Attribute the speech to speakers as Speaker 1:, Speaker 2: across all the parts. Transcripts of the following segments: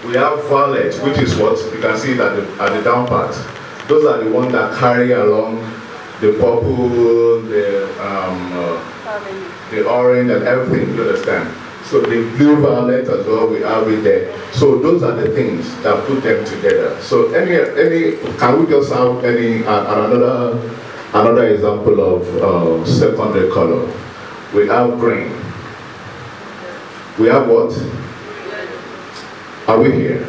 Speaker 1: We have violet, which is what you can see it at the down part. Those are the ones that carry along the purple, the orange, and everything. You understand? So the blue violet as well, we have it there. So those are the things that put them together. So can we just have another example of secondary color? We have green. We have what? Are we here?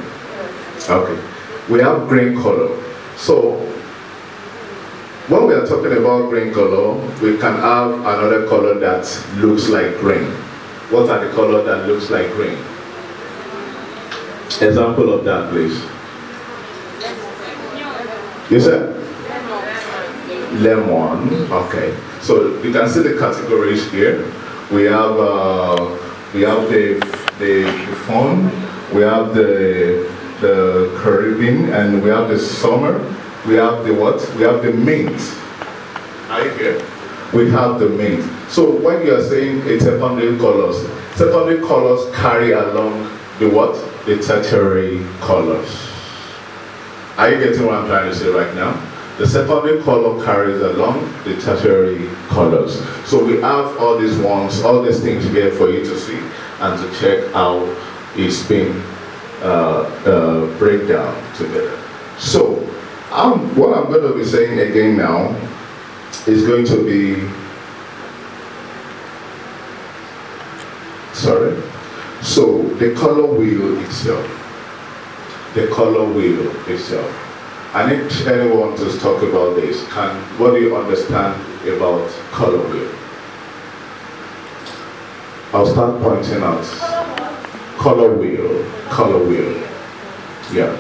Speaker 1: Okay. We have green color. So when we are talking about green color, we can have another color that looks like green. What are the colors that looks like green? Example of that, please. You said? Lemon. Okay. So you can see the categories here. We have the fawn, we have the Caribbean, and we have the summer. We have the what? We have the mint. Are you here? We have the mint. So when you are saying it's secondary colors carry along the what? The tertiary colors. Are you getting what I'm trying to say right now? The secondary color carries along the tertiary colors. So we have all these ones, all these things here for you to see and to check how it's been breakdown together. So what I'm going to be saying again now is going to be, so the color wheel itself. I need anyone to talk about this. What do you understand about color wheel? I'll start pointing out. Color wheel. Yeah.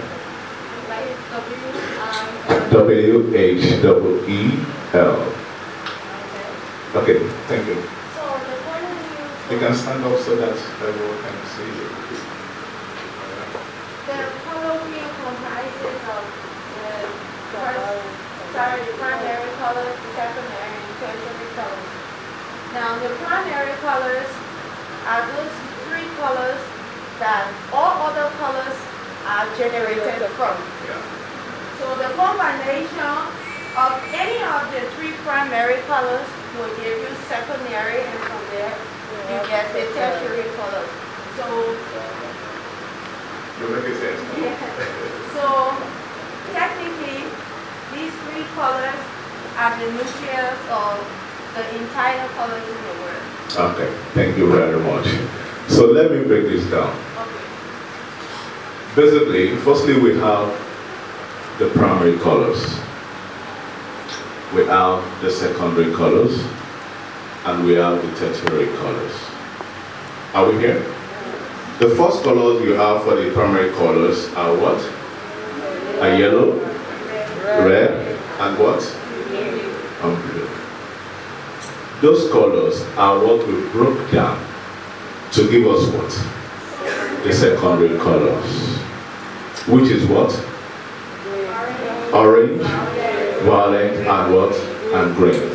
Speaker 1: WHEEL. Okay, thank you. You can stand up so that everyone can see you.
Speaker 2: The color wheel comprises of the primary colors, the secondary, and tertiary colors. Now, the primary colors are those three colors that all other colors are generated from.
Speaker 1: Yeah.
Speaker 2: So the combination of any of the three primary colors will give you secondary, and from there you get the tertiary colors. So
Speaker 1: you make it sense.
Speaker 2: yeah. So technically, these three colors are the nucleus of the entire colors in the world.
Speaker 1: Okay, thank you very much. So let me break this down.
Speaker 2: Okay.
Speaker 1: Basically, firstly we have the primary colors. We have the secondary colors, and we have the tertiary colors. Are we here? The first colors you have for the primary colors are what? A yellow, red, and what? And blue. Those colors are what we broke down to give us what? The secondary colors. Which is what? Orange, violet, and what? And green.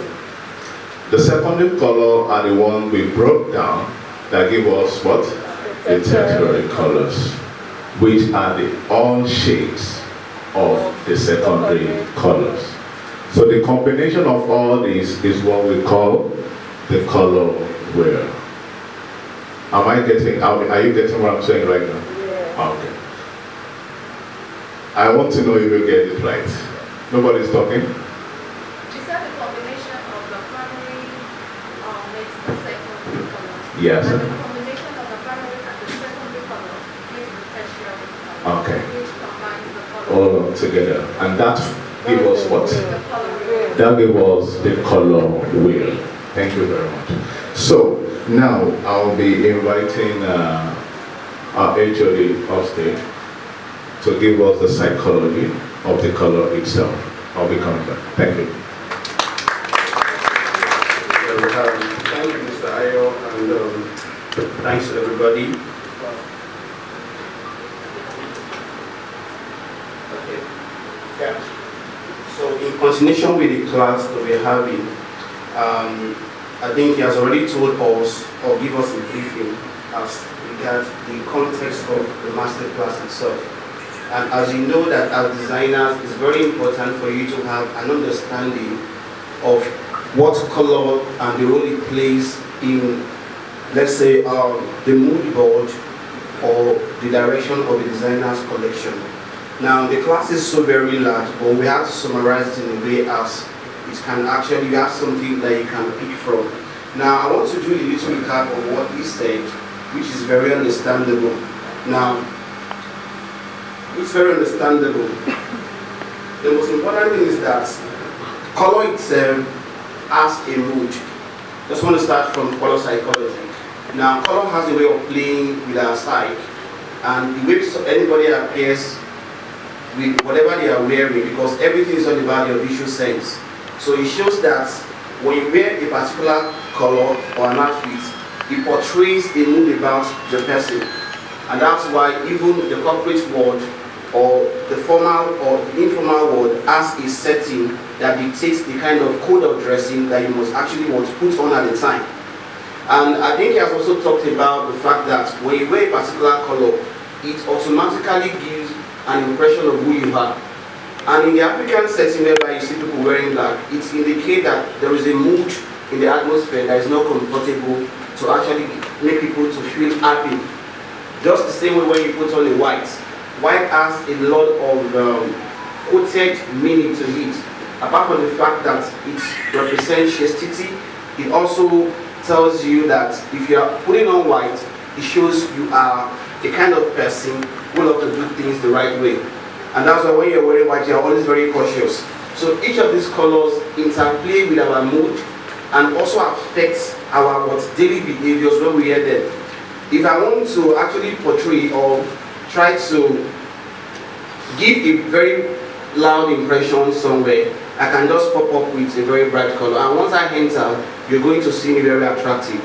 Speaker 1: The secondary color are the one we broke down that give us what? The tertiary colors, which are the all shades of the secondary colors. So the combination of all these is what we call the color wheel. Are you getting what I'm saying right now?
Speaker 2: Yeah.
Speaker 1: Okay. I want to know if you get it right. Nobody's talking?
Speaker 2: You said the combination of the primary makes the secondary color.
Speaker 1: Yes.
Speaker 2: And the combination of the primary and the secondary color makes the tertiary color.
Speaker 1: Okay.
Speaker 2: Which combines the color.
Speaker 1: All together. And that give us what?
Speaker 2: The color wheel.
Speaker 1: That give us the color wheel. Thank you very much. So now I'll be inviting our HOD upstage to give us the psychology of the color itself. I'll be coming back. Thank you.
Speaker 3: Thank you, Mr. Ayo, and thanks to everybody. Okay. Yeah. So in continuation with the class that we're having, I think he has already told us or give us a briefing as regards the context of the masterclass itself. And as you know that as designers, it's very important for you to have an understanding of what color and the role it plays in, let's say, the mood board or the direction of the designer's collection. Now, the class is so very large, but we have to summarize it in a way as it can actually, you have something that you can pick from. Now, I want to do a little recap of what he said, which is very understandable. Now, it's very understandable. The most important thing is that color itself has a mood. Just want to start from color psychology. Now, color has a way of playing with our psyche, and the way anybody appears with whatever they are wearing, because everything is all about your visual sense. So it shows that when you wear a particular color or an outfit, it portrays a mood about the person. And that's why even the corporate world or the formal or the informal world has a setting that dictates the kind of code of dressing that you must actually want to put on at the time. And I think he has also talked about the fact that when you wear a particular color, it automatically gives an impression of who you are. And in the African setting whereby you see people wearing black, it indicates that there is a mood in the atmosphere that is not comfortable to actually make people to feel happy. Just the same way when you put on a white. White has a lot of quoted meaning to it. Apart from the fact that it represents chastity, it also tells you that if you are putting on white, it shows you are the kind of person who loves to do things the right way. And that's why when you're wearing white, you're always very cautious. So each of these colors interplay with our mood and also affects our daily behaviors when we wear them. If I want to actually portray or try to give a very loud impression somewhere, I can just pop up with a very bright color. And once I enter, you're going to see me very attractive.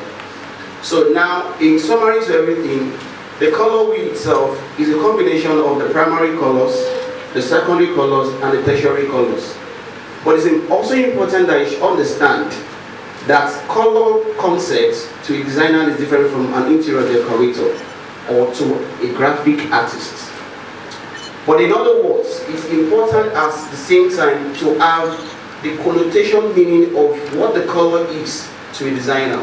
Speaker 3: So now, in summary to everything, the color wheel itself is a combination of the primary colors, the secondary colors, and the tertiary colors. But it's also important that you should understand that color concept to a designer is different from an interior decorator or to a graphic artist. But in other words, it's important at the same time to have the connotation meaning of what the color is to a designer.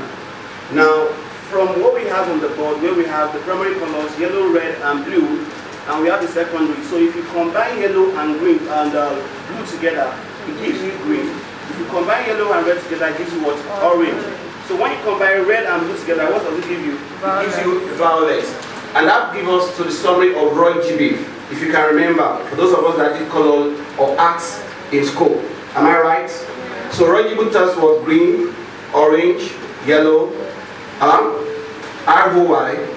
Speaker 3: Now, from what we have on the board, where we have the primary colors, yellow, red, and blue, and we have the secondary. So if you combine yellow and green and blue together, it gives you green. If you combine yellow and red together, it gives you what? Orange. So when you combine red and blue together, what does it give you? It gives you violet. And that gives us to the summary of Roy G. Biv, if you can remember, for those of us that did color or arts in school. Am I right? So Roy G. Biv tells us was green, orange, yellow, ROY,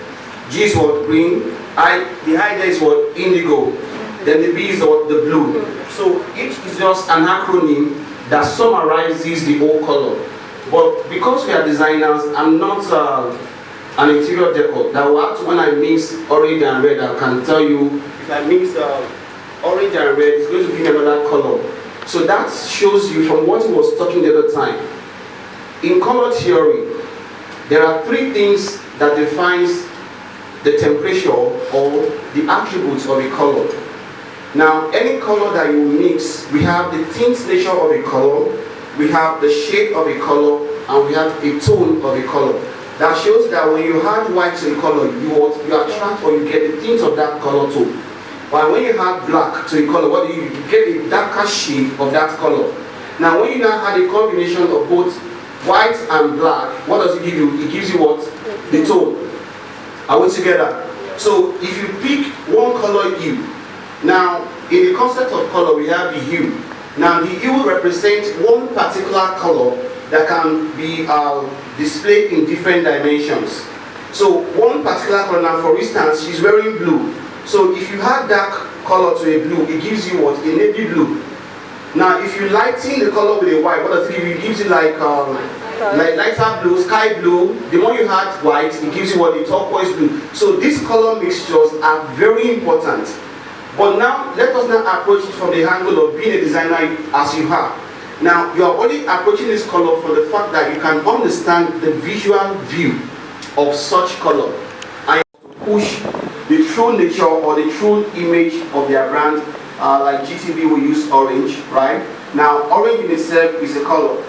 Speaker 3: G is what? Green, the I there is what? Indigo, then the B is what? The blue. So each is just an acronym that summarizes the whole color. But because we are designers, I'm not an interior decor. That what when I mix orange and red, I can tell you if I mix orange and red, it's going to give me another color. So that shows you from what he was talking the other time. In color theory, there are three things that defines the temperature or the attributes of a color. Now, any color that you mix, we have the tint nature of a color, we have the shade of a color, and we have a tone of a color. That shows that when you add white to a color, you attract or you get the tint of that color too. But when you add black to a color, what do you get? A darker shade of that color. Now, when you now add a combination of both white and black, what does it give you? It gives you what? The tone. Are we together? So if you pick one color hue, now in the concept of color we have the hue. Now the hue represents one particular color that can be displayed in different dimensions. So one particular color, now for instance, she's wearing blue. So if you add dark color to a blue, it gives you what? A navy blue. Now if you lighten the color with a white, what does it give you? It gives you like lighter blue, sky blue. The more you add white, it gives you what? The turquoise blue. So these color mixtures are very important. But now let us now approach it from the angle of being a designer as you are. Now you are only approaching this color from the fact that you can understand the visual view of such color. And you push the true nature or the true image of their brand. Like GTV will use orange, right? Now, orange in itself is a color.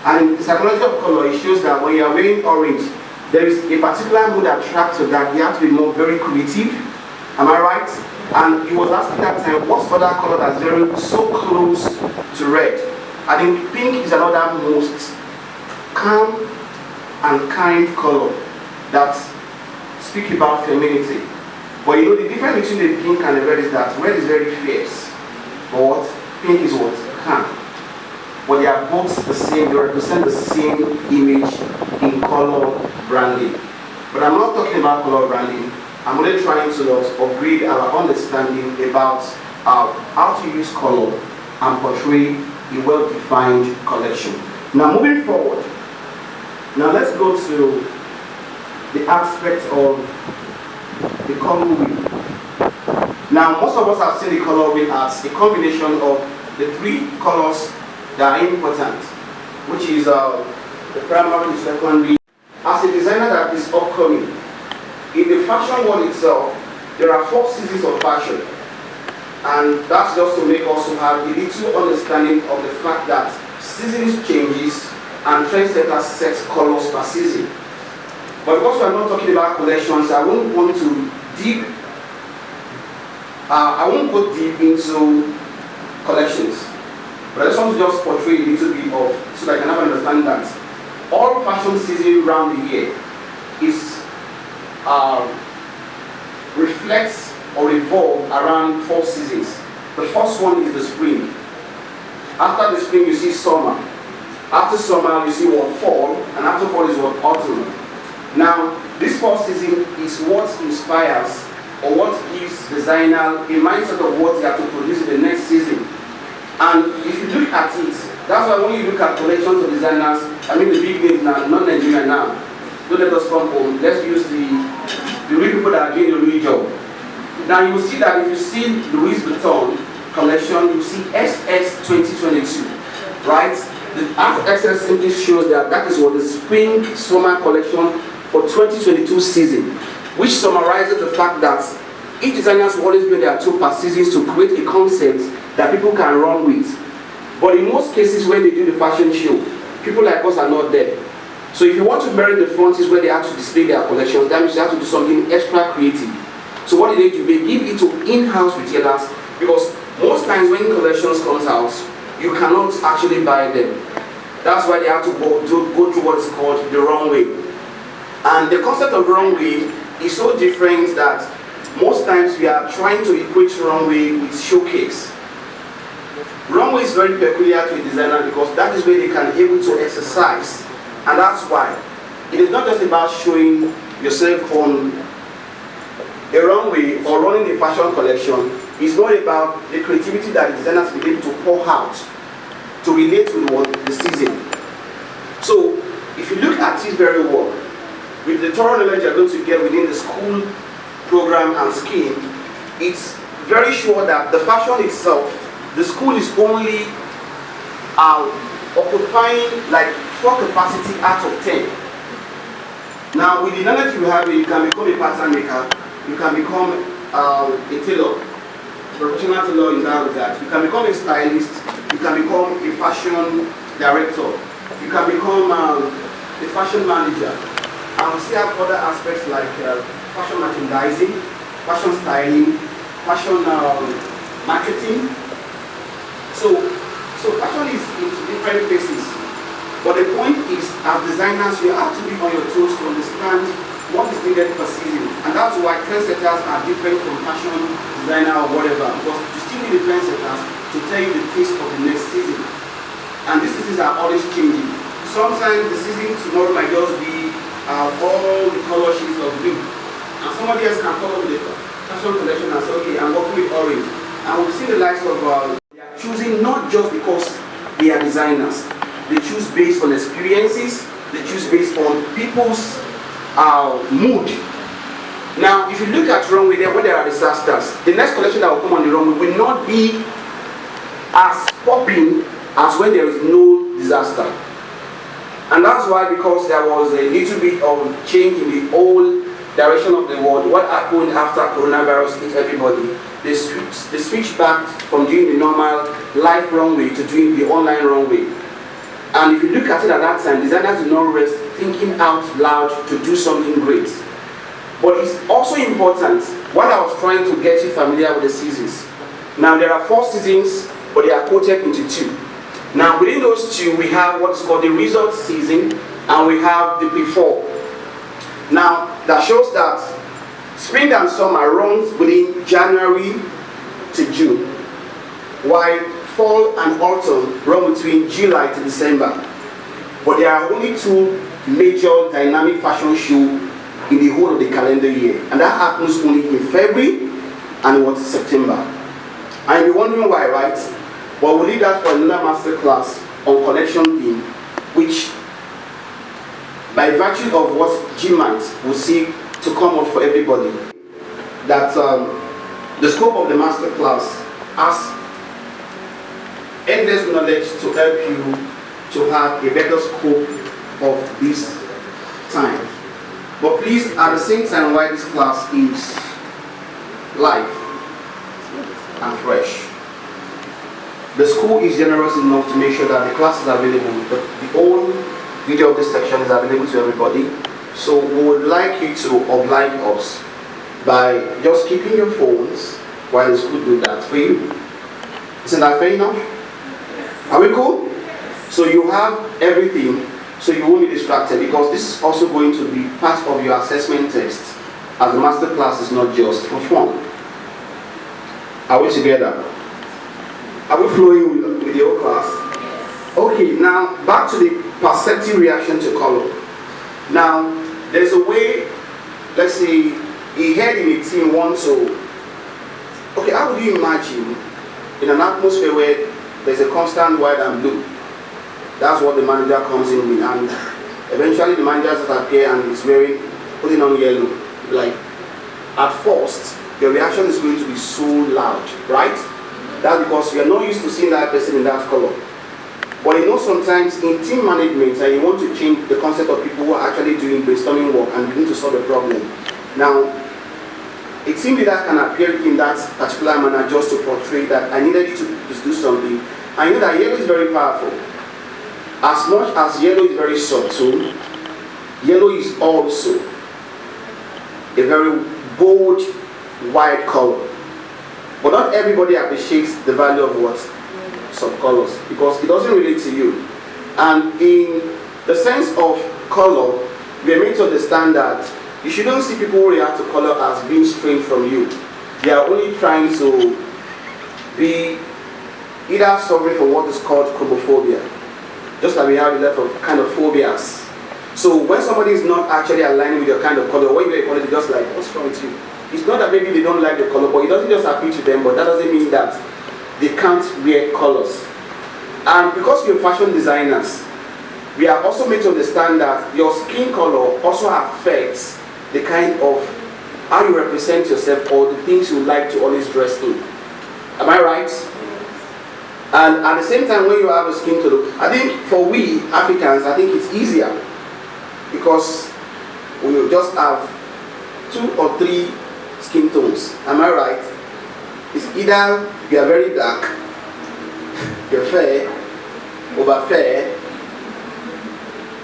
Speaker 3: And in the psychology of color, it shows that when you are wearing orange, there is a particular mood attracted to that. You have to be more very creative. Am I right? And he was asking that time, what's other color that's very so close to red? I think pink is another most calm and kind color that speak about femininity. But you know the difference between the pink and the red is that red is very fierce, but pink is what? Calm. But they are both the same, they represent the same image in color branding. But I'm not talking about color branding. I'm only trying to upgrade our understanding about how to use color and portray a well-defined collection. Now moving forward, now let's go to the aspect of the color wheel. Now most of us have seen the color wheel as a combination of the three colors that are important, which is the primary, the secondary. As a designer that is upcoming, in the fashion world itself, there are 4 seasons of fashion. And that's just to make us have a little understanding of the fact that seasons changes and trendsetters set colors per season. But because we are not talking about collections, I won't want to I won't go deep into collections. But I just want to just portray a little bit of, so that I can have an understanding that all fashion season around the year is reflects or revolve around 4 seasons. The first one is the spring. After the spring, you see summer. After summer, you see what? Fall. And after fall is what? Autumn. Now, this 4th season is what inspires or what gives designer a mindset of what they have to produce in the next season. And if you look at it, that's why when you look at collections of designers, I mean the big names now, not Nigeria now, don't let us come home, let's use the real people that are doing the real job. Now you will see that if you see Louis Vuitton collection, you see SS 2022, right? The SS simply shows that that is what the spring summer collection for 2022 season, which summarizes the fact that each designer will always bring their 2 per seasons to create a concept that people can run with. But in most cases when they do the fashion show, people like us are not there. So if you want to marry the front is where they have to display their collections, that means they have to do something extra creative. So what they do, they give it to in-house retailers, because most times when collections comes out, you cannot actually buy them. That's why they have to go through what is called the runway. And the concept of runway is so different that most times we are trying to equate runway with showcase. Runway is very peculiar to a designer because that is where they can be able to exercise. And that's why it is not just about showing yourself on a runway or running a fashion collection. It's more about the creativity that the designers will be able to pour out to relate with what the season. So if you look at it very well, with the thorough knowledge you're going to get within the school program and scheme, it's very sure that the fashion itself, the school is only occupying like 4 capacity out of 10. Now with the knowledge you have, you can become a pattern maker, you can become a tailor, professional tailor in that regard. You can become a stylist, you can become a fashion director, you can become a fashion manager. And we still have other aspects like fashion merchandising, fashion styling, fashion marketing. So fashion is in different places. But the point is, as designers, you have to be on your toes to understand what is needed per season. And that's why trendsetters are different from fashion designer or whatever. Because you still need the trendsetters to tell you the taste of the next season. And these seasons are always changing. Sometimes the season tomorrow might just be all the color shades of blue. And somebody else can come up with a fashion collection and say, okay, I'm working with orange. And we've seen the likes of they are choosing not just because they are designers. They choose based on experiences, they choose based on people's mood. Now, if you look at runway, when there are disasters, the next collection that will come on the runway will not be as popping as when there is no disaster. And that's why, because there was a little bit of change in the old direction of the world, what happened after coronavirus hit everybody, they switched back from doing the normal live runway to doing the online runway. And if you look at it at that time, designers did not rest thinking out loud to do something great. But it's also important, what I was trying to get you familiar with the seasons. Now there are 4 seasons, but they are quoted into 2. Now within those 2, we have what is called the result season, and we have the before. Now that shows that spring and summer runs within January to June, while fall and autumn run between July to December. But there are only 2 major dynamic fashion shows in the whole of the calendar year, and that happens only in February and September. And you're wondering why, right? Well, we'll leave that for another masterclass on collection theme, which by virtue of what GMAT will seek to come up for everybody, that the scope of the masterclass has endless knowledge to help you to have a better scope of this time. But please, at the same time, while this class is live and fresh, the school is generous enough to make sure that the class is available. The whole video of this section is available to everybody. So we would like you to oblige us by just keeping your phones while the school do that for you. Isn't that fair enough? Are we cool? So you have everything, so you won't be distracted, because this is also going to be part of your assessment test, as the master class is not just for fun. Are we together? Are we flowing with the whole class? Okay, now back to the perceptive reaction to color. Now, there's a way, let's say, a head in a team wants to, okay, how would you imagine in an atmosphere where there's a constant white and blue? That's what the manager comes in with, and eventually the manager just appear and is putting on yellow. Like, at first, your reaction is going to be so loud, right? That's because we are not used to seeing that person in that color. But you know, sometimes in team management, you want to change the concept of people who are actually doing brainstorming work and begin to solve a problem. Now, a team leader can appear in that particular manner just to portray that I needed you to do something. I know that yellow is very powerful. As much as yellow is very subtle, yellow is also a very bold, white color. But not everybody appreciates the value of what? Subcolors, because it doesn't relate to you. And in the sense of color, we are made to understand that you shouldn't see people who react to color as being strange from you. They are only trying to be either suffering from what is called chromophobia, just like we have a lot of kind of phobias. So when somebody is not actually aligning with your kind of color, when you call it, just like, what's wrong with you? It's not that maybe they don't like the color, but it doesn't just appeal to them, but that doesn't mean that they can't wear colors. And because we're fashion designers, we are also made to understand that your skin color also affects the kind of how you represent yourself or the things you like to always dress in. Am I right? And at the same time, when you have a skin color, I think for we Africans, I think it's easier because we just have 2 or 3 skin tones. Am I right? It's either you are very dark, you're fair, over fair.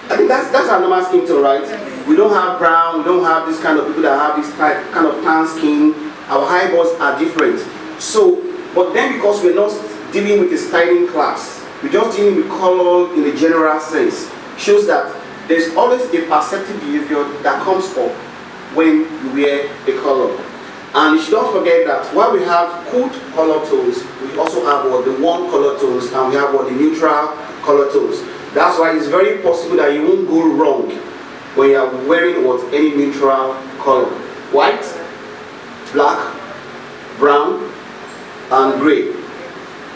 Speaker 3: I think that's our normal skin tone, right? We don't have brown, we don't have this kind of people that have this kind of tan skin. Our eyeballs are different. So, but then because we're not dealing with a styling class, we're just dealing with color in the general sense, shows that there's always a perceptive behavior that comes up when you wear a color. And you should not forget that while we have cool color tones, we also have the warm color tones, and we have the neutral color tones. That's why it's very possible that you won't go wrong when you are wearing any neutral color. White, black, brown, and gray.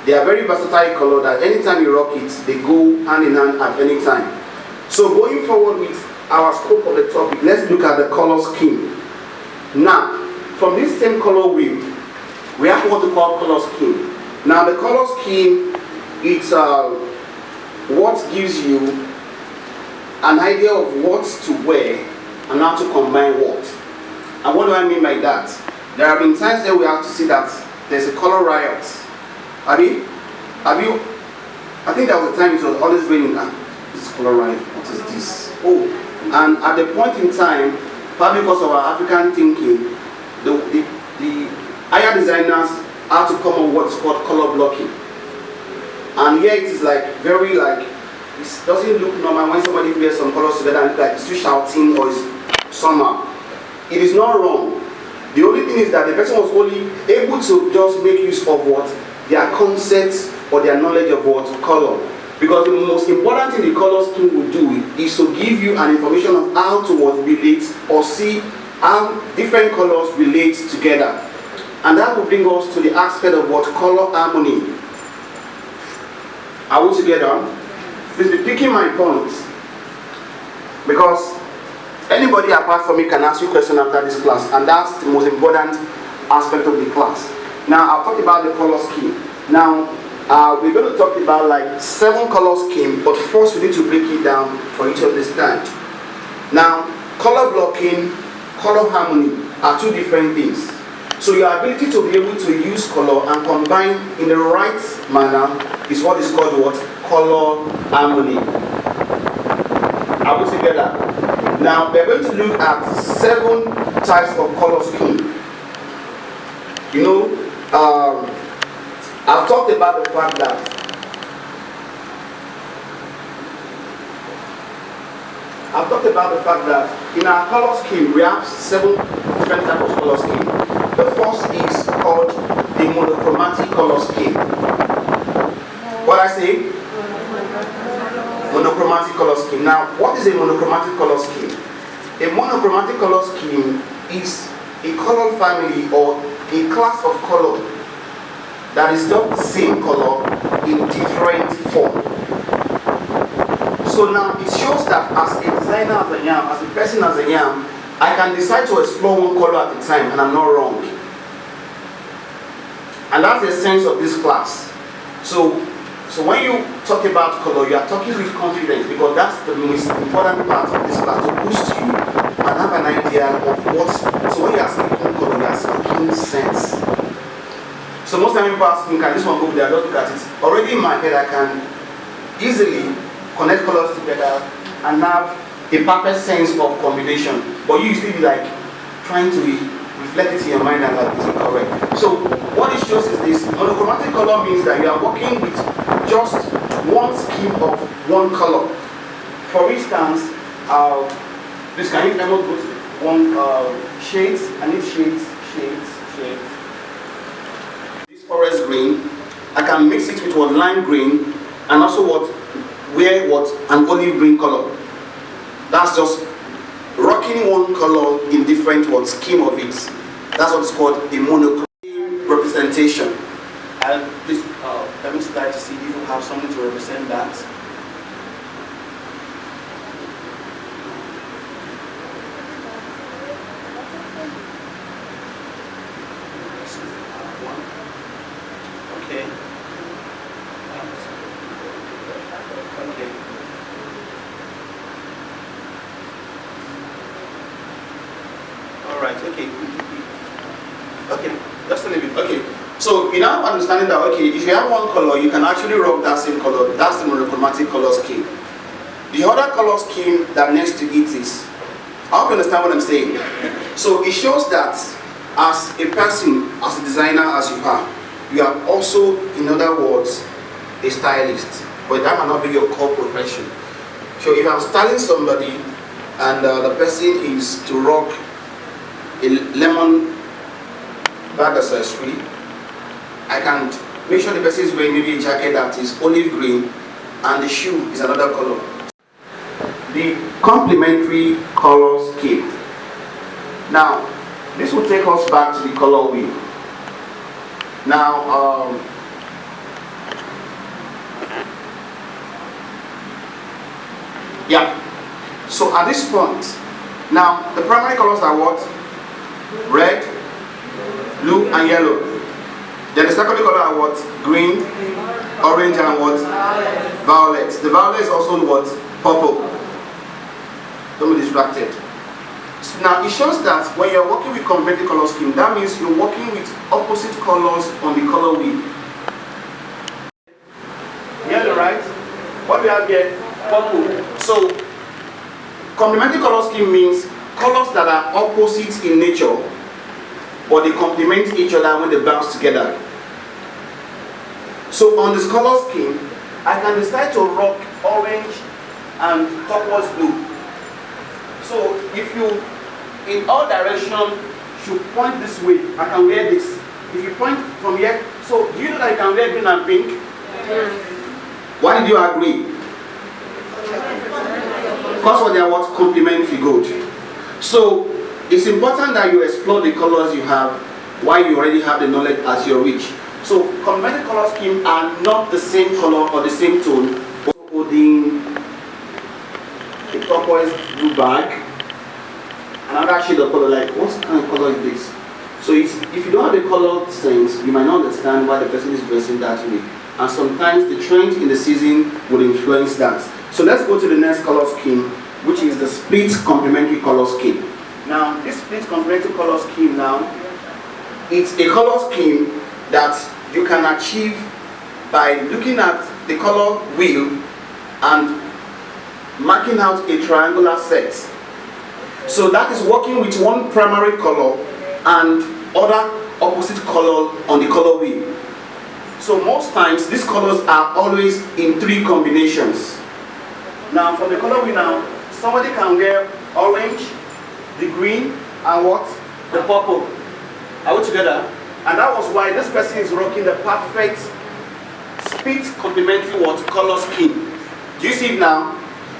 Speaker 3: They are very versatile color that anytime you rock it, they go hand in hand at any time. So going forward with our scope of the topic, let's look at the color scheme. Now, from this same color wheel, we have what we call color scheme. Now the color scheme, it's what gives you an idea of what to wear and how to combine what. And what do I mean by that? There have been times that we have to see that there's a color riot. Have you? I think there was a time it was always raining. This color riot, what is this? Oh, and at the point in time, probably because of our African thinking, the higher designers had to come up with what's called color blocking. And here it is like very like, it doesn't look normal when somebody wears some colors together and like it's too shouting or it's somehow. It is not wrong. The only thing is that the person was only able to just make use of what? Their concepts or their knowledge of what? Color. Because the most important thing the color scheme will do is to give you an information of how to what relate or see how different colors relate together. And that will bring us to the aspect of what? Color harmony. Are we together? Please be picking my points. Because anybody apart from me can ask you a question after this class, and that's the most important aspect of the class. Now, I'll talk about the color scheme. Now, we're going to talk about like 7 color scheme, but first we need to break it down for you to understand. Now, color blocking, color harmony are 2 different things. So your ability to be able to use color and combine in the right manner is what is called what? Color harmony. Are we together? Now, we're going to look at 7 types of color scheme. You know, I've talked about the fact that in our color scheme we have 7 different types of color scheme. The first is called the monochromatic color scheme. What I say? Monochromatic color scheme. Now, what is a monochromatic color scheme? A monochromatic color scheme is a color family or a class of color that is not the same color in different form. So now it shows that as a designer as I am, as a person as I am, I can decide to explore one color at a time and I'm not wrong. And that's the sense of this class. So when you talk about color, you are talking with confidence because that's the most important part of this class, to boost you and have an idea of what. So when you are speaking color, you are speaking sense. So most time people ask me, can this one go there? I just look at it. Already in my head, I can easily connect colors together and have a perfect sense of combination. But you still be like trying to reflect it in your mind and like, is it correct? So what it shows is this: monochromatic color means that you are working with just one scheme of one color. For instance, this can you go to one shades. I need shades. This forest green, I can mix it with one lime green and also an olive green color. That's just rocking one color in different scheme of it. That's what's called a monochromatic representation. Please let me start to see if you have something to represent that. Okay. Alright, okay. Okay, just a little bit. Okay. So you now understanding that if you have one color, you can actually rock that same color. That's the monochromatic color scheme. The other color scheme that next to it is, I hope you understand what I'm saying. So it shows that as a person, as a designer as you are also, in other words, a stylist. But that might not be your core profession. So if I'm styling somebody and the person is to rock a lemon bag accessory, I can make sure the person is wearing maybe a jacket that is olive green and the shoe is another color. The complementary color scheme. Now, this will take us back to the color wheel. Now, so at this point, now the primary colors are what? Red, blue, and yellow. Then the secondary color are what? Green, orange, and what? Violet. The violet is also what? Purple. Don't be distracted. So now it shows that when you're working with complementary color scheme, that means you're working with opposite colors on the color wheel. Yellow, right? What we have here? Purple. So complementary color scheme means colors that are opposites in nature, but they complement each other when they bounce together. So on this color scheme, I can decide to rock orange and turquoise blue. So if you, in all directions, should point this way, I can wear this. If you point from here, so do you know that you can wear green and pink? Yes. Why did you agree? Because they are what? Complementary, good. So it's important that you explore the colors you have while you already have the knowledge at your reach. So complementary color scheme are not the same color or the same tone. Holding a turquoise blue bag, another shade of color, like what kind of color is this? So if you don't have the color sense, you might not understand why the person is dressing that way. And sometimes the trend in the season will influence that. So let's go to the next color scheme, which is the split complementary color scheme. Now, this split complementary color scheme now, it's a color scheme that you can achieve by looking at the color wheel and marking out a triangular set. So that is working with one primary color and other opposite color on the color wheel. So most times these colors are always in 3 combinations. Now for the color wheel now, somebody can wear orange, the green, and what? The purple. Are we together? And that was why this person is rocking the perfect split complementary what? Color scheme. Do you see it now?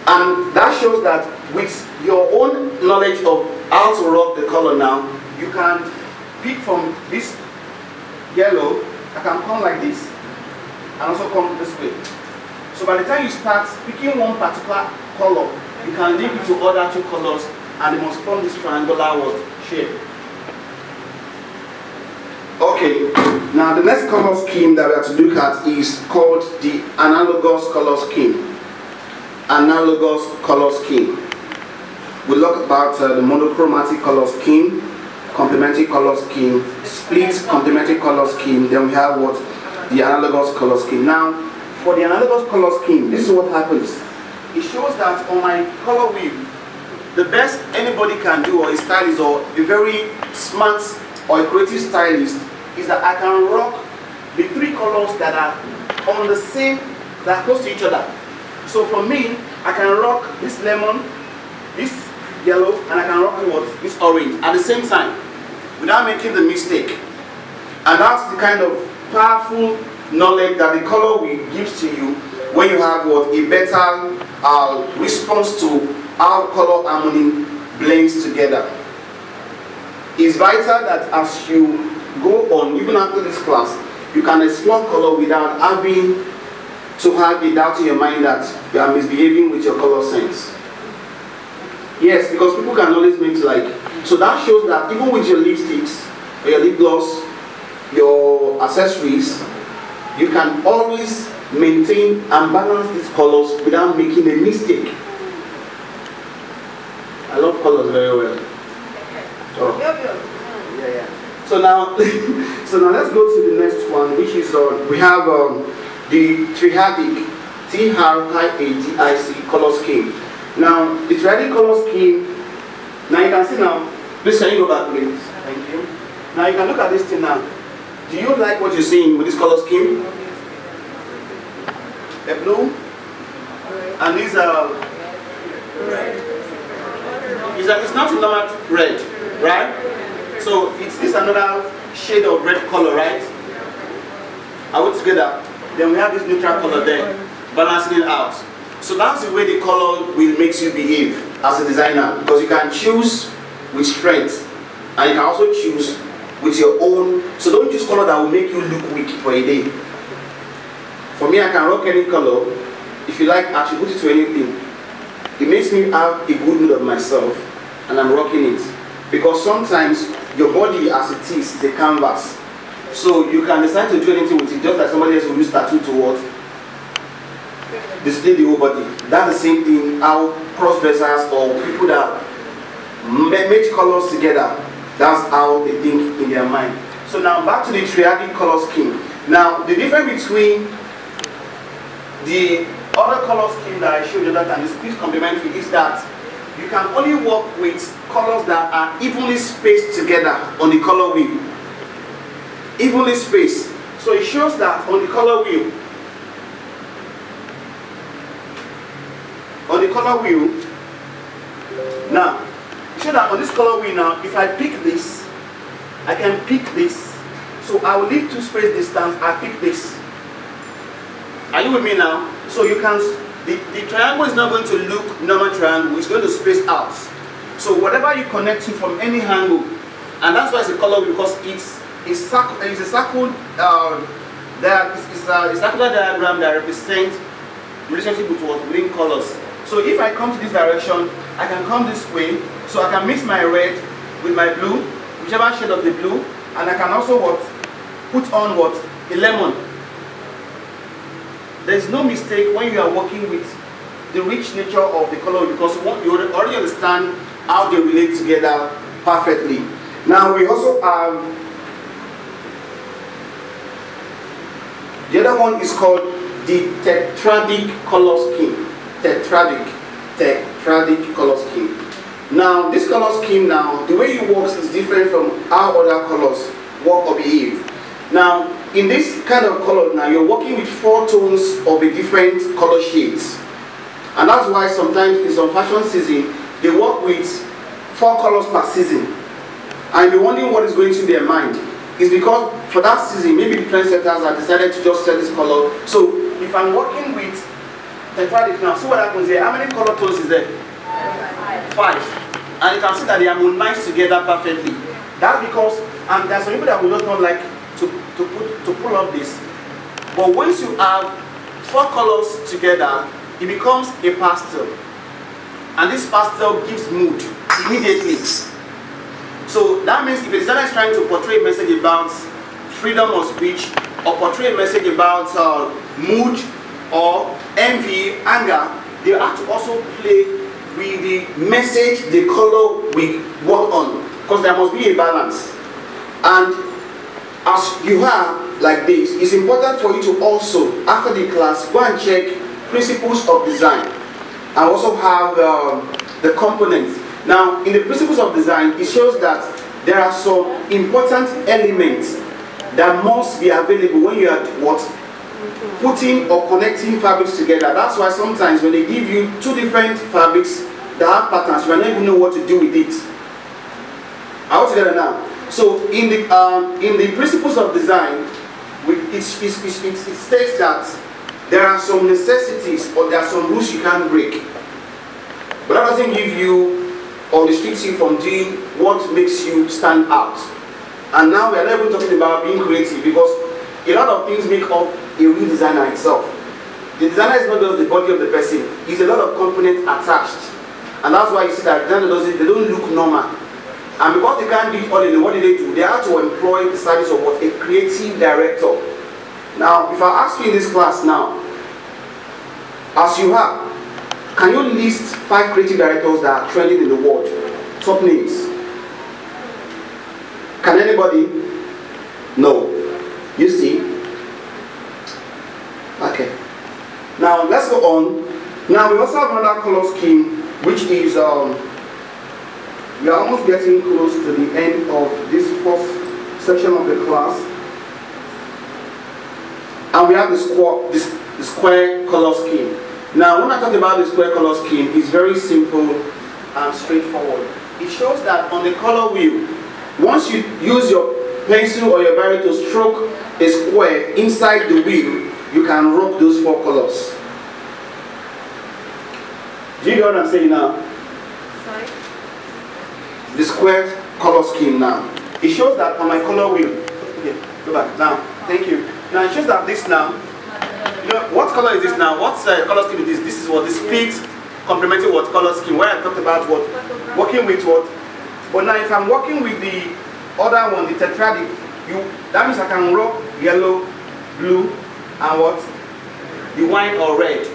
Speaker 3: And that shows that with your own knowledge of how to rock the color now, you can pick from this yellow. I can come like this and also come this way. So by the time you start picking one particular color, you can link it to other 2 colors and they must form this triangular shape. Okay, now the next color scheme that we have to look at is called the analogous color scheme. Analogous color scheme. We'll look about the monochromatic color scheme, complementary color scheme, split complementary color scheme, then we have what? The analogous color scheme. Now, for the analogous color scheme, this is what happens. It shows that on my color wheel, the best anybody can do, or a stylist or a very smart or a creative stylist, is that I can rock the 3 colors that are on the same, that are close to each other. So for me, I can rock this lemon, this yellow, and I can rock what? This orange at the same time without making the mistake. And that's the kind of powerful knowledge that the color wheel gives to you when you have what? A better response to how color harmony blends together. It's vital that as you go on, even after this class, you can explore color without having to have a doubt in your mind that you are misbehaving with your color sense. Yes, because people can always make like, so that shows that even with your lipsticks, or your lip gloss, your accessories, you can always maintain and balance these colors without making a mistake. I love colors very well. Oh. Yeah. So now, let's go to the next one, which is we have the triadic TRIADIC color scheme. Now, the triadic color scheme. Now you can see now. Please, can you go back, please? Thank you. Now you can look at this thing now. Do you like what you're seeing with this color scheme? A blue, and these are red. It's not a normal red, right? So it's this another shade of red color, right? Are we together? Then we have this neutral color there, balancing it out. So that's the way the color will make you behave as a designer, because you can choose with strength, and you can also choose with your own. So don't choose color that will make you look weak for a day. For me, I can rock any color. If you like, attribute it to anything. It makes me have a good mood of myself, and I'm rocking it. Because sometimes your body as it is a canvas. So you can decide to do anything with it, just like somebody else will use tattoo to what? Display the whole body. That's the same thing how cross-dressers or people that match colors together. That's how they think in their mind. So now back to the triadic color scheme. Now the difference between the other color scheme that I showed you that and the split complementary is that you can only work with colors that are evenly spaced together on the color wheel. Evenly spaced. So it shows that on the color wheel, now, it shows that on this color wheel now, if I pick this, I can pick this. So I will leave 2 space distance, I pick this. Are you with me now? So you can, the triangle is not going to look normal triangle, it's going to space out. So whatever you connect to from any angle, and that's why it's a color wheel, because it's a circle, a circular diagram that represents relationship within colors. So if I come to this direction, I can come this way, so I can mix my red with my blue, whichever shade of the blue, and I can also put on a lemon. There is no mistake when you are working with the rich nature of the color, because you already understand how they relate together perfectly. Now we also have the other one is called the tetradic color scheme. Tetradic color scheme. Now this color scheme now, the way it works is different from how other colors work or behave. Now in this kind of color now, you're working with 4 tones of a different color shades. And that's why sometimes in some fashion season, they work with 4 colors per season. And you're wondering what is going through their mind. It's because for that season, maybe the trendsetters have decided to just sell this color. So if I'm working with tetradic now, see what happens here. How many color tones is there? 5. And you can see that they are harmonized together perfectly. That's because, and there's some people that will just not like to pull up this. But once you have 4 colors together, it becomes a pastel. And this pastel gives mood immediately. So that means if a designer is trying to portray a message about freedom of speech, or portray a message about mood or envy, anger, they have to also play with the message, the color we work on, because there must be a balance. And as you have like this, it's important for you to also, after the class, go and check principles of design, and also have the components. Now, in the principles of design, it shows that there are some important elements that must be available when you are putting or connecting fabrics together. That's why sometimes when they give you 2 different fabrics that have patterns, you don't even know what to do with it. Are we together now? So in the principles of design, it states that there are some necessities or there are some rules you can't break. But that doesn't give you or restricts you from doing what makes you stand out. And now we are not even talking about being creative, because a lot of things make up a real designer itself. The designer is not just the body of the person, it's a lot of components attached. And that's why you see that designer they don't look normal. And because they can't do it all in, what do? They have to employ the service of a creative director. Now, if I ask you in this class now, as you have, can you list 5 creative directors that are trending in the world? Top names. Can anybody? No. You see? Okay. Now let's go on. Now we also have another color scheme, which is we are almost getting close to the end of this first section of the class. And we have the square color scheme. Now, when I talk about the square color scheme, it's very simple and straightforward. It shows that on the color wheel, once you use your pencil or your biro to stroke a square inside the wheel, you can rock those 4 colors. Do you know what I'm saying now?
Speaker 2: Sorry?
Speaker 3: The square color scheme now. It shows that on my color wheel. Okay, go back. Now, thank you. Now, it shows that this now. You know, what color is this now? What color scheme is this? This is what the split complementing what color scheme, where I talked about what working with what. But now if I'm working with the other one, the tetradic, that means I can rock yellow, blue, and what? The wine or red.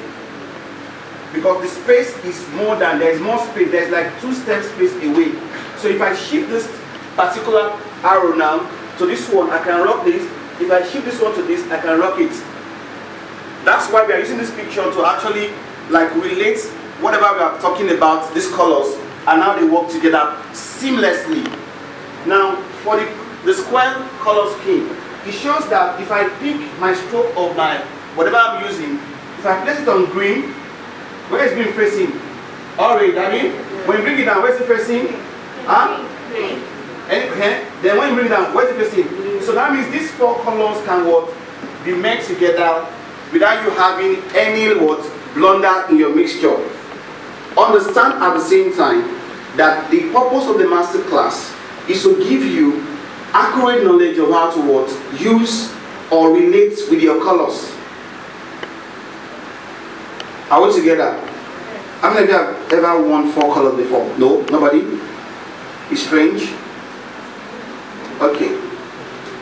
Speaker 3: because the space is more than, there's more space, there's like 2 steps space away. So if I shift this particular arrow now to this one, I can rock this. If I shift this one to this, I can rock it. That's why we are using this picture to actually like relate whatever we are talking about, these colors, and how they work together seamlessly. Now, for the square color scheme, it shows that if I pick my stroke of my whatever I'm using, if I place it on green, where is green facing? Orange, I mean, when you bring it down, where is it facing? Huh?
Speaker 2: Green.
Speaker 3: Then when you bring it down, where is it facing? So that means these 4 colors can what? Be mixed together without you having any what? Blunder in your mixture. Understand at the same time that the purpose of the masterclass is to give you accurate knowledge of how to what? Use or relate with your colors. Are we together? How many of you have ever worn 4 colors before? No? Nobody? It's strange? Okay.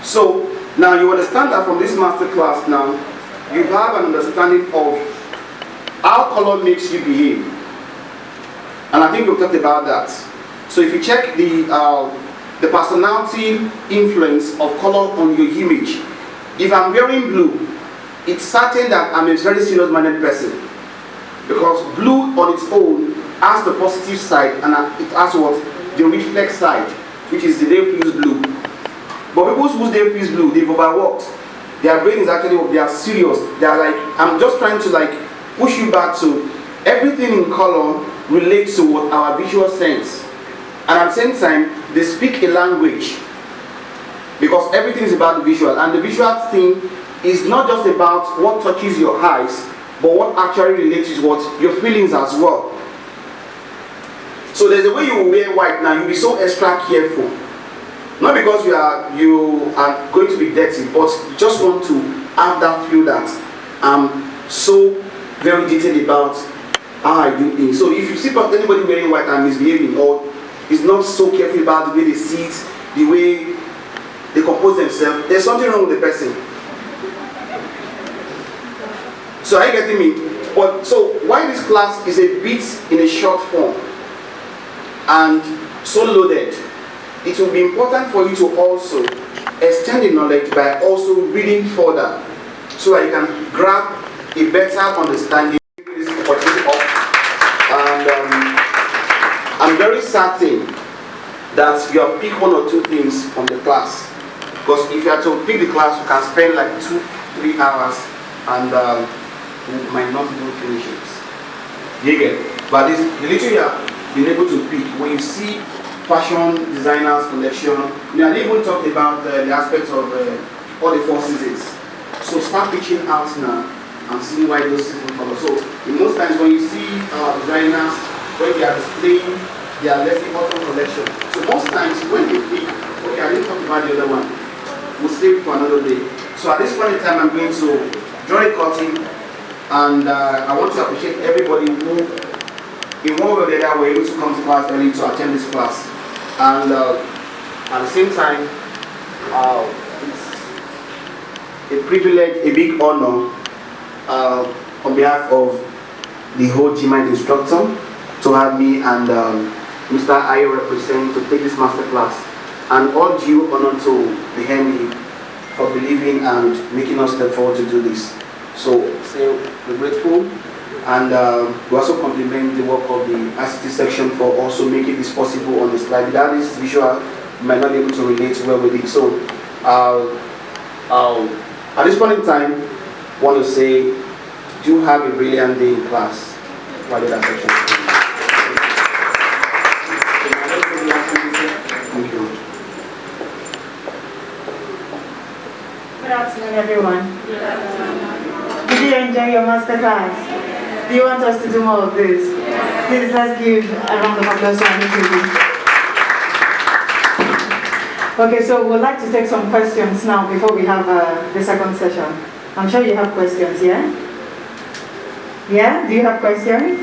Speaker 3: So, now you understand that from this masterclass now, you have an understanding of how color makes you behave. And I think we've talked about that. So if you check the personality influence of color on your image, if I'm wearing blue, it's certain that I'm a very serious-minded person. Because blue on its own has the positive side and it has what? The reflex side, which is the day feels blue. But people whose day feels blue, they've overworked. Their brain is actually, they are serious. They are like, I'm just trying to like push you back to everything in color relates to what our visual sense. And at the same time, they speak a language. Because everything is about the visual. And the visual thing is not just about what touches your eyes, but what actually relates to what your feelings as well. So there's a way you will wear white now, you'll be so extra careful. Not because you are going to be dirty, but you just want to have that feel that I'm so very detailed about how I do things. So if you see anybody wearing white and misbehaving, or is not so careful about the way they sit, the way they compose themselves, there's something wrong with the person. So are you getting me? But so why this class is a bit in a short form and so loaded, it will be important for you to also extend the knowledge by also reading further, so that you can grab a better understanding of this opportunity. And I'm very certain that you have picked 1 or 2 things from the class. Because if you are to pick the class, you can spend like 2-3 hours and you might not even finish it. You get? But this, the little you have been able to pick, when you see fashion designers collection, we are even talked about the aspects of all the 4 seasons. So start pitching out now and seeing why those seasons color. So most times when you see designers, when they are displaying their less important collection, so most times when they pick, okay, I didn't talk about the other one, we'll save it for another day. So at this point in time, I'm going to draw a curtain, and I want to appreciate everybody who, in one way or the other, were able to come to class early to attend this class. And at the same time, it's a privilege, a big honor on behalf of the whole GMIT instructor to have me and Mr. Ayo represent to take this master class. And all due honor to the Henry for believing and making us step forward to do this. So we're grateful, and we also compliment the work of the ICT section for also making this possible on the slide. Without this visual, you might not be able to relate well with it. So at this point in time, I want to say, do have a brilliant day in class. Right in that section. Thank you.
Speaker 4: Good afternoon, everyone. Did you enjoy your master class? Do you want us to do more of this? Please, let's give a round of applause to Aniki. Okay, so we'd like to take some questions now before we have the second session. I'm sure you have questions, yeah? Yeah? Do you have questions?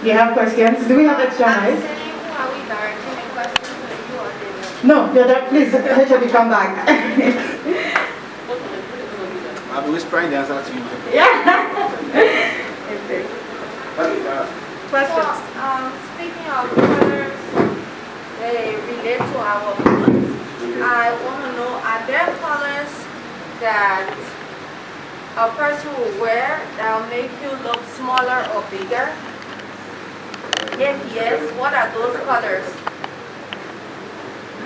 Speaker 4: You have questions? Do we have extra mic? No, you're there. Please, HOD, come back.
Speaker 3: I'll be whispering the answer to you.
Speaker 4: Yeah. Okay. Questions?
Speaker 2: Speaking of colors, they relate to our moods. I want to know, are there colors that a person will wear that will make you look smaller or bigger? If yes, what are those colors?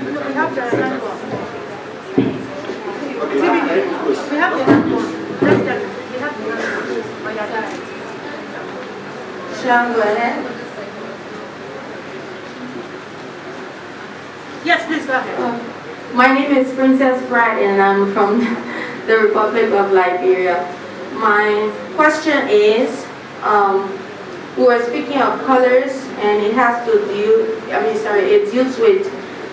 Speaker 4: We have the hand one. We have the hand one. That's that. We have the hand one. Shall go ahead? Yes, please go ahead.
Speaker 5: My name is Princess Brad and I'm from the Republic of Liberia. My question is, we were speaking of colors and it has to deal, it deals with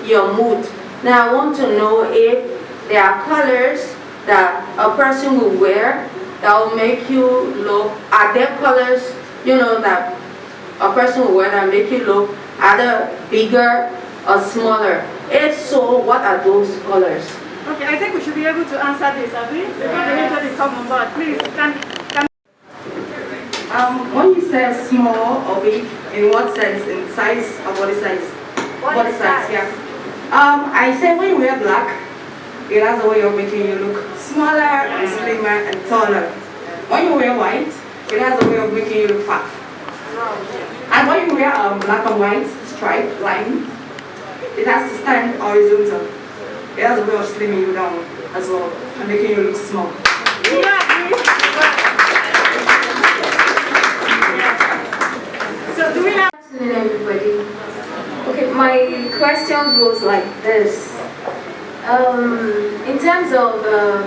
Speaker 5: your mood. Now I want to know if there are colors that a person will wear that will make you look, are there colors, that a person will wear that make you look either bigger or smaller? If so, what are those colors?
Speaker 4: Okay, I think we should be able to answer this, have we? Everybody come on board. Please,
Speaker 6: when you say small or big, in what sense? In size or body size?
Speaker 2: Body size.
Speaker 6: Yeah. I say when you wear black, it has a way of making you look smaller and slimmer and taller. When you wear white, it has a way of making you look fat. And when you wear black and white stripe line, it has to stand horizontal. It has a way of slimming you down as well and making you look small.
Speaker 4: so do we have...
Speaker 5: Good afternoon, everybody. Okay, my question goes like this. In terms of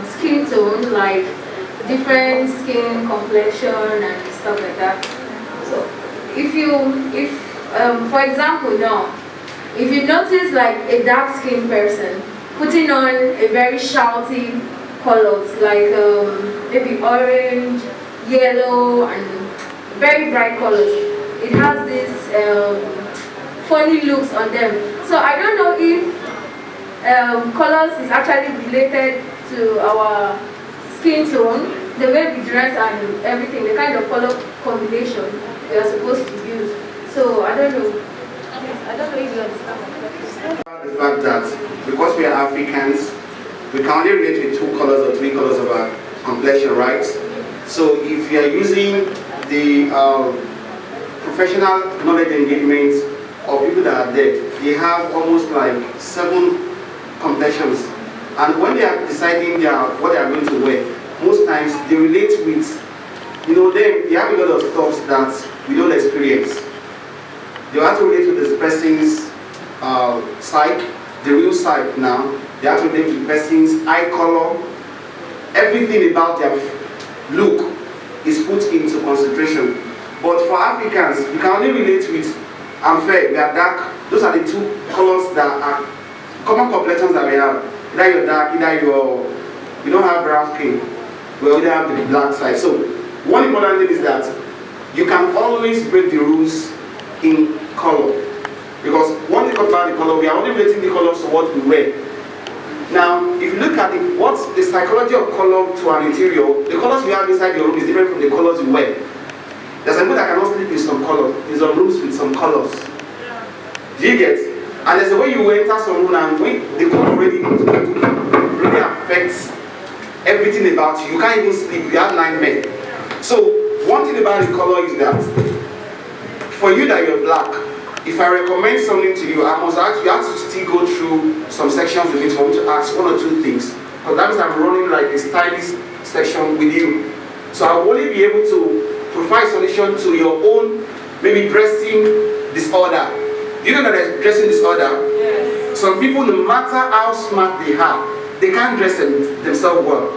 Speaker 5: skin tone, like different skin complexion and stuff like that. So, for example, now, if you notice like a dark skinned person putting on a very shouty colors like maybe orange, yellow, and very bright colors, it has this funny looks on them. So I don't know if colors is actually related to our skin tone, the way we dress and everything, the kind of color combination we are supposed to use. So I don't know. I don't know if you understand my question.
Speaker 3: The fact that because we are Africans, we can only relate with 2 colors or 3 colors of our complexion, right? So if you are using the professional knowledge engagement of people that are there, they have almost like 7 complexions, and when they are deciding what they are going to wear, most times they relate with, they have a lot of stuff that we don't experience. They have to relate with this person's psyche, the real psyche now. They have to relate with the person's eye color. Everything about their look is put into consideration. But for Africans, you can only relate with, I'm fair, we are dark. Those are the 2 colors that are common complexions that we have. Either you're dark, either you don't have brown skin. We only have the black side. So one important thing is that you can always break the rules in color. Because one thing about the color, we are only relating the colors to what we wear. Now, if you look at what's the psychology of color to an interior, the colors you have inside your room is different from the colors you wear. There's some people that cannot sleep with some colors. There's some rooms with some colors. Do you get? And there's a way you enter some room and when the color really affects everything about you. You can't even sleep. You have nightmares. So one thing about the color is that for you that you're black, if I recommend something to you, I must ask you have to still go through some sections with it for me to ask 1 or 2 things. Because that means I'm running like a stylist section with you. So I will only be able to provide solution to your own maybe dressing disorder. Do you know that there's dressing disorder? Yes. Some people, no matter how smart they are, they can't dress themselves well.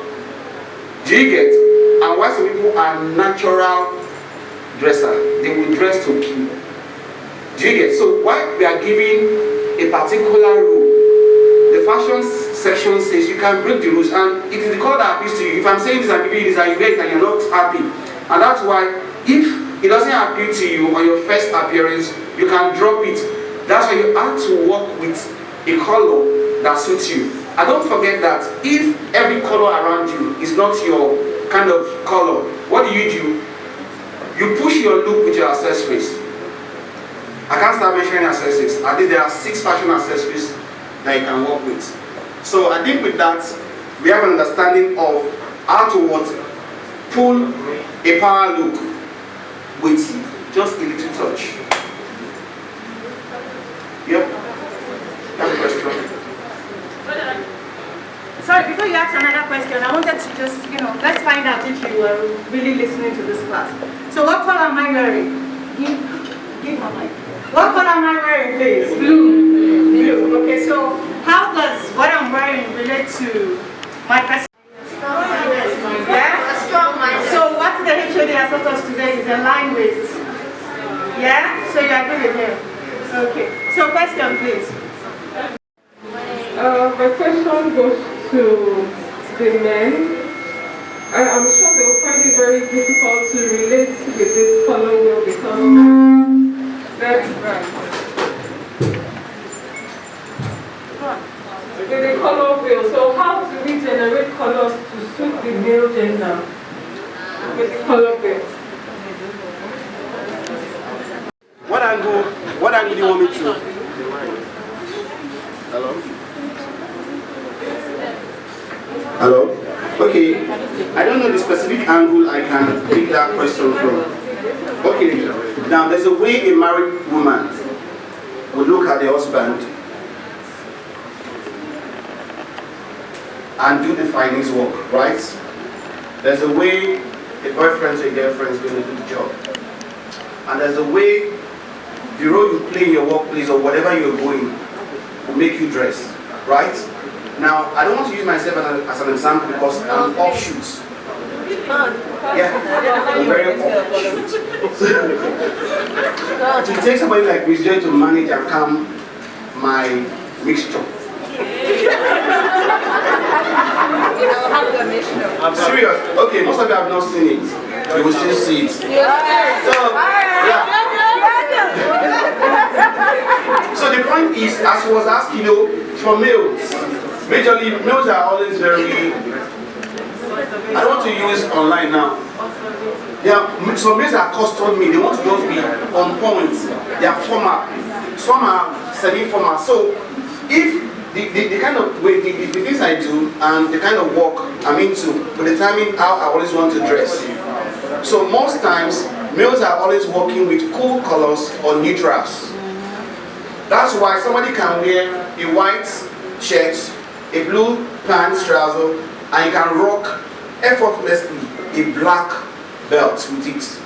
Speaker 3: Do you get? And why some people are natural dresser, they will dress to kill. Do you get? So why we are giving a particular rule? The fashion section says you can break the rules, and it is the color that appeals to you. If I'm saying this and giving you this and you get it and you're not happy, and that's why if it doesn't appeal to you on your first appearance, you can drop it. That's why you have to work with a color that suits you. And don't forget that if every color around you is not your kind of color, what do? You push your look with your accessories. I can't start mentioning accessories. I think there are 6 fashion accessories that you can work with. So I think with that, we have an understanding of how to pull a power look with just a little touch. Yep. Have a question?
Speaker 4: Sorry, before you ask another question, I wanted to just, let's find out if you were really listening to this class. So what color am I wearing? Give my mic. What color am I wearing, please? Blue. Blue. Okay, so how does what I'm wearing relate to my person? Yeah? So what the HOD has taught us today is aligned with. Yeah? So you agree with him? Okay. So question, please.
Speaker 7: My question goes to the men. I'm sure they will find it very difficult to relate with this color wheel because very bright. With the color wheel, so how do we generate colors to suit the male gender with the color wheel?
Speaker 3: What angle do you want me to? Hello? Hello? Okay, I don't know the specific angle I can take that question from. Okay, now there's a way a married woman would look at the husband and do the finance work, right? There's a way a boyfriend or a girlfriend is going to do the job. And there's a way the role you play in your workplace or whatever you're going will make you dress, right? Now, I don't want to use myself as an example because I'm offshoot. Yeah, I'm very offshoot. So it takes somebody like Miss J to manage and calm my mixture. I'm serious. Okay, most of you have not seen it. You will still see it. So, yeah. So the point is, as he was asking, for males, majorly males are always very. I don't want to use online now. Yeah, so males are custom made. They want to just be on point. They are formal. Some are semi-formal. So if the kind of way, the things I do and the kind of work I'm into will determine how I always want to dress. So most times, males are always working with cool colors or neutrals. That's why somebody can wear a white shirt, a blue pants, trouser, and you can rock effortlessly a black belt with it.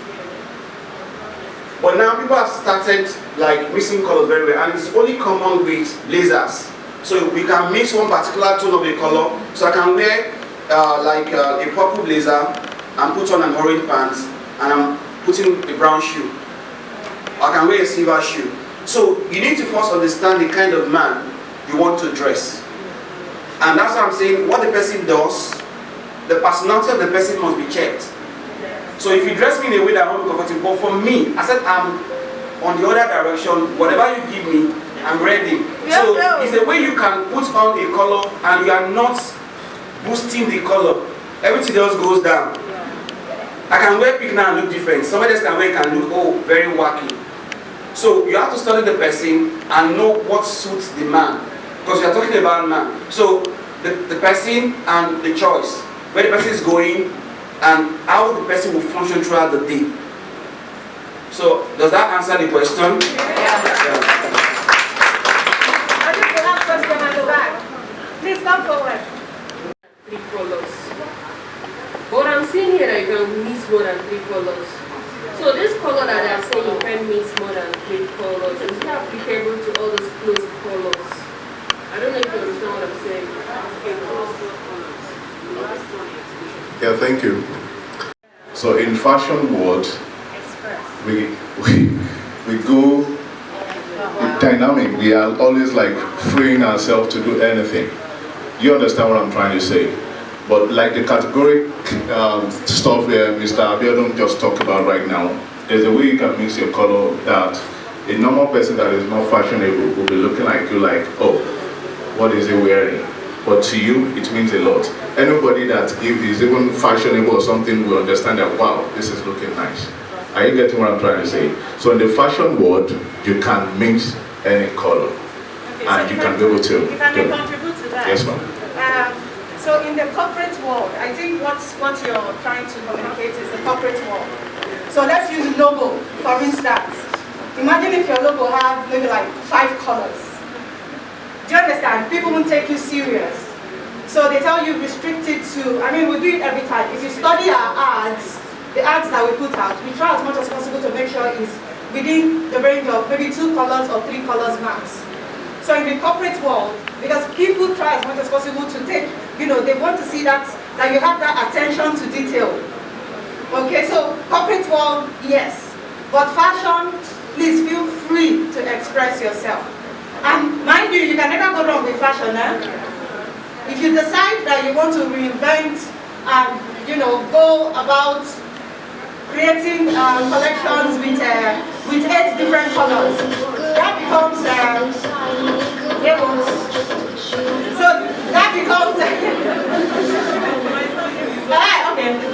Speaker 3: But now people have started like mixing colors very well, and it's only common with blazers. So we can mix one particular tone of a color. So I can wear a purple blazer and put on an orange pants, and I'm putting a brown shoe. I can wear a silver shoe. So you need to first understand the kind of man you want to dress. And that's what I'm saying, what the person does, the personality of the person must be checked. So if you dress me in a way that I won't be comfortable, but for me, I said I'm on the other direction, whatever you give me, I'm ready. So it's a way you can put on a color and you are not boosting the color. Everything else goes down. I can wear pink now and look different. Somebody else can wear it and look, very wacky. So you have to study the person and know what suits the man. Because you are talking about man. So the person and the choice, where the person is going and how the person will function throughout the day. So does that answer the question? Yeah.
Speaker 4: Please come forward.
Speaker 7: 3 colors. But I'm seeing here that you can mix more than 3 colors. So this color that I'm saying you can mix more than 3 colors, is it applicable to all those close colors? I don't know if you understand what I'm saying.
Speaker 1: Yeah, thank you. So in fashion world, we go dynamic. We are always like freeing ourselves to do anything. You understand what I'm trying to say? But like the categoric stuff where Mr. Abiodun just talked about right now, there's a way you can mix your color that a normal person that is not fashionable will be looking like you like, oh, what is he wearing? but to you, it means a lot. Anybody that if is even fashionable or something will understand that, wow, this is looking nice. Are you getting what I'm trying to say? So in the fashion world, you can mix any color.
Speaker 8: Okay,
Speaker 1: And
Speaker 8: so
Speaker 1: you can be able to.
Speaker 8: If I may contribute to that.
Speaker 1: Yes, ma'am.
Speaker 8: So in the corporate world, I think what you're trying to communicate is the corporate world. So let's use logo, for instance. Imagine if your logo have maybe like 5 colors. Do you understand? People won't take you serious. So they tell you restricted to, I mean, we do it every time. If you study our ads, the ads that we put out, we try as much as possible to make sure it's within the range of maybe 2 colors or 3 colors max. So in the corporate world, because people try as much as possible to take, they want to see that you have that attention to detail. Okay, so corporate world, yes. But fashion, please feel free to express yourself. And mind you can never go wrong with fashion, eh? If you decide that you want to reinvent and, go about creating collections with 8 different colors, that becomes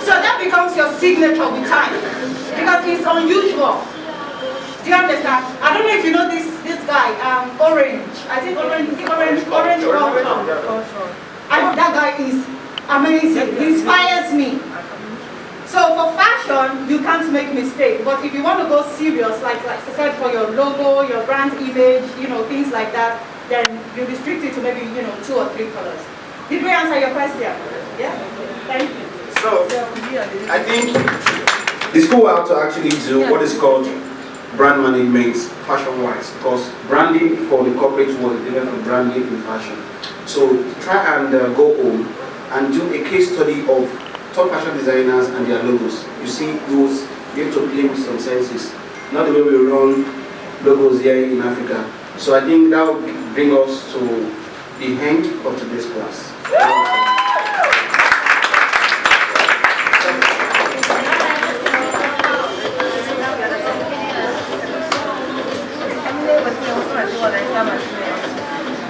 Speaker 8: so that becomes your signature with time, because it's unusual. Do you understand? I don't know if you know this guy, Orange. I think Orange Culture. And that guy is amazing. He inspires me. So for fashion, you can't make mistake. But if you want to go serious, like I said, for your logo, your brand image, things like that, then you restrict it to maybe 2 or 3 colors. Did we answer your question? Yeah. Thank you.
Speaker 3: So I think the school will have to actually do what is called brand management fashion-wise, because branding for the corporate world is different from branding in fashion. So try and go home and do a case study of top fashion designers and their logos. You see those, you have to play with some senses. Not the way we run logos here in Africa. So I think that will bring us to the end of today's class.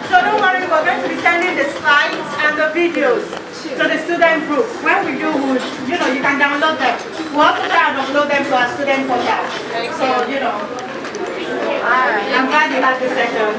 Speaker 8: So don't worry, we're going to be sending the slides and the videos to the student group. When we do, you can download them. We'll also try and upload them to our student portal. So, I'm glad you had this session.